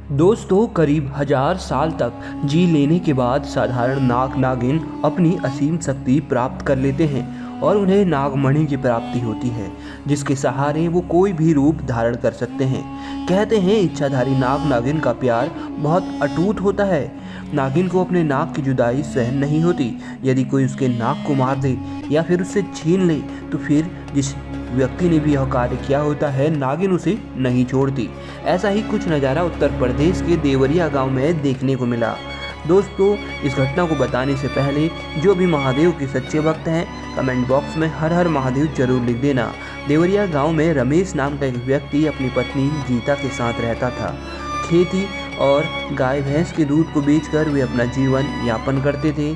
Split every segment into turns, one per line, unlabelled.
दोस्तों, करीब 1000 साल तक जी लेने के बाद साधारण नाग नागिन अपनी असीम शक्ति प्राप्त कर लेते हैं और उन्हें नागमणि की प्राप्ति होती है, जिसके सहारे वो कोई भी रूप धारण कर सकते हैं। कहते हैं इच्छाधारी नाग नागिन का प्यार बहुत अटूट होता है। नागिन को अपने नाग की जुदाई सहन नहीं होती। यदि कोई उसके नाग को मार दे या फिर उससे छीन ले तो फिर जिस व्यक्ति ने भी यह कार्य किया होता है, नागिन उसे नहीं छोड़ती। ऐसा ही कुछ नज़ारा उत्तर प्रदेश के देवरिया गांव में देखने को मिला। दोस्तों, इस घटना को बताने से पहले जो भी महादेव के सच्चे भक्त हैं, कमेंट बॉक्स में हर हर महादेव जरूर लिख देना। देवरिया गांव में रमेश नाम का एक व्यक्ति अपनी पत्नी गीता के साथ रहता था। खेती और गाय भैंस के दूध को बेचकर वे अपना जीवन यापन करते थे।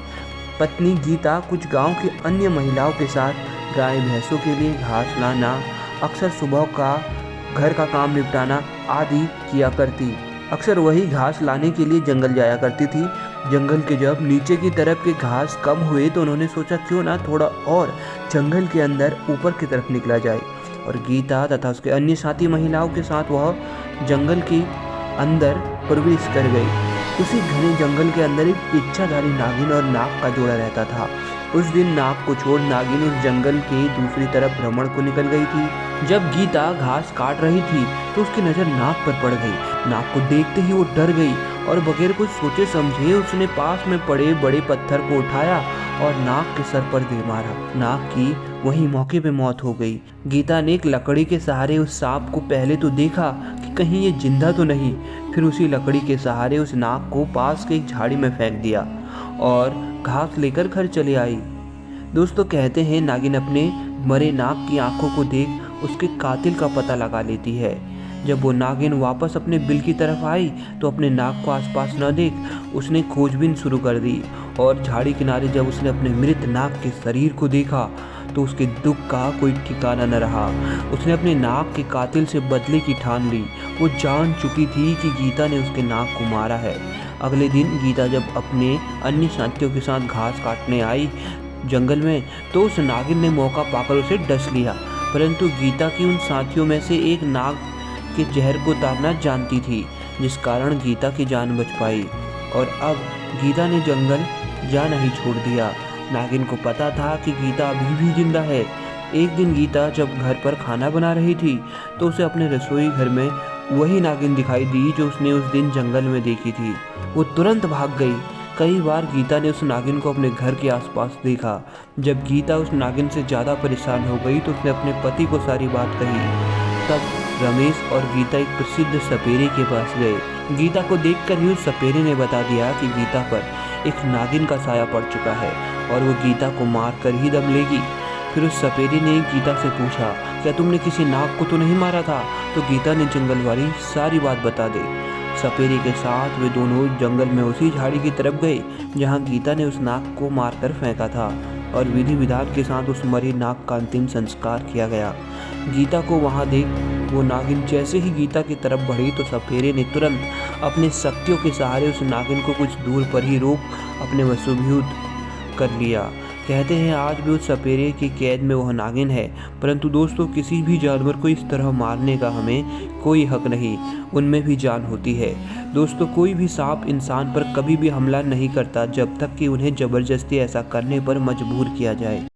पत्नी गीता कुछ गांव के अन्य महिलाओं के साथ गाय भैंसों के लिए घास लाना, अक्सर सुबह का घर का काम निपटाना आदि किया करती। अक्सर वही घास लाने के लिए जंगल जाया करती थी। जंगल के जब नीचे की तरफ के घास कम हुए तो उन्होंने सोचा क्यों ना थोड़ा और जंगल के अंदर ऊपर की तरफ निकला जाए, और गीता तथा उसके अन्य साथी महिलाओं के साथ वह जंगल के अंदर प्रवेश कर गई। उसी घने जंगल के अंदर एक इच्छाधारी नागिन और नाग का जोड़ा रहता था। उस दिन नाग को छोड़ नागिन उस जंगल के दूसरी तरफ भ्रमण को निकल गई थी। जब गीता घास काट रही थी तो उसकी नज़र नाग पर पड़ गई। नाग को देखते ही वो डर गई और बगैर कुछ सोचे समझे उसने पास में पड़े बड़े पत्थर को उठाया और नाग के सर पर दे मारा। नाग की वही मौके पे मौत हो गई। गीता ने एक लकड़ी के सहारे उस सांप को पहले तो देखा कि कहीं ये जिंदा तो नहीं, फिर उसी लकड़ी के सहारे उस नाग को पास के एक झाड़ी में फेंक दिया और घास लेकर घर चले आई। दोस्तों, कहते हैं नागिन अपने मरे नाग की आंखों को देख उसके कातिल का पता लगा लेती है। जब वो नागिन वापस अपने बिल की तरफ आई तो अपने नाग को आसपास न देख उसने खोजबीन शुरू कर दी, और झाड़ी किनारे जब उसने अपने मृत नाग के शरीर को देखा तो उसके दुख का कोई ठिकाना न रहा। उसने अपने नाग के कातिल से बदले की ठान ली। वो जान चुकी थी कि गीता ने उसके नाग को मारा है। अगले दिन गीता जब अपने अन्य साथियों के साथ घास काटने आई जंगल में तो उस नागिन ने मौका पाकर उसे डस लिया, परंतु गीता की उन साथियों में से एक नाग के जहर को ताड़ना जानती थी, जिस कारण गीता की जान बच पाई। और अब गीता ने जंगल जाना ही छोड़ दिया। नागिन को पता था कि गीता अभी भी जिंदा है। एक दिन गीता जब घर पर खाना बना रही थी तो उसे अपने रसोई घर में वही नागिन दिखाई दी जो उसने उस दिन जंगल में देखी थी। वो तुरंत भाग गई। कई बार गीता ने उस नागिन को अपने घर के आसपास देखा। जब गीता उस नागिन से ज़्यादा परेशान हो गई तो उसने अपने पति को सारी बात कही। तब रमेश और गीता एक प्रसिद्ध सपेरे के पास गए। गीता को देखकर ही उस सपेरे ने बता दिया कि गीता पर एक नागिन का साया पड़ चुका है और वो गीता को मार कर ही दम लेगी। फिर उस सपेरे ने गीता से पूछा, क्या तुमने किसी नाग को तो नहीं मारा था? तो गीता ने जंगल वाली सारी बात बता दी। सपेरे के साथ वे दोनों जंगल में उसी झाड़ी की तरफ गए जहां गीता ने उस नाग को मारकर फेंका था, और विधि विधान के साथ उस मरे नाग का अंतिम संस्कार किया गया। गीता को वहां देख वो नागिन जैसे ही गीता की तरफ बढ़ी तो सपेरे ने तुरंत अपने शक्तियों के सहारे उस नागिन को कुछ दूर पर ही रोक अपने वशीभूत कर लिया। कहते हैं आज भी उस सपेरे की कैद में वह नागिन है। परंतु दोस्तों, किसी भी जानवर को इस तरह मारने का हमें कोई हक नहीं, उनमें भी जान होती है। दोस्तों, कोई भी सांप इंसान पर कभी भी हमला नहीं करता जब तक कि उन्हें जबरदस्ती ऐसा करने पर मजबूर किया जाए।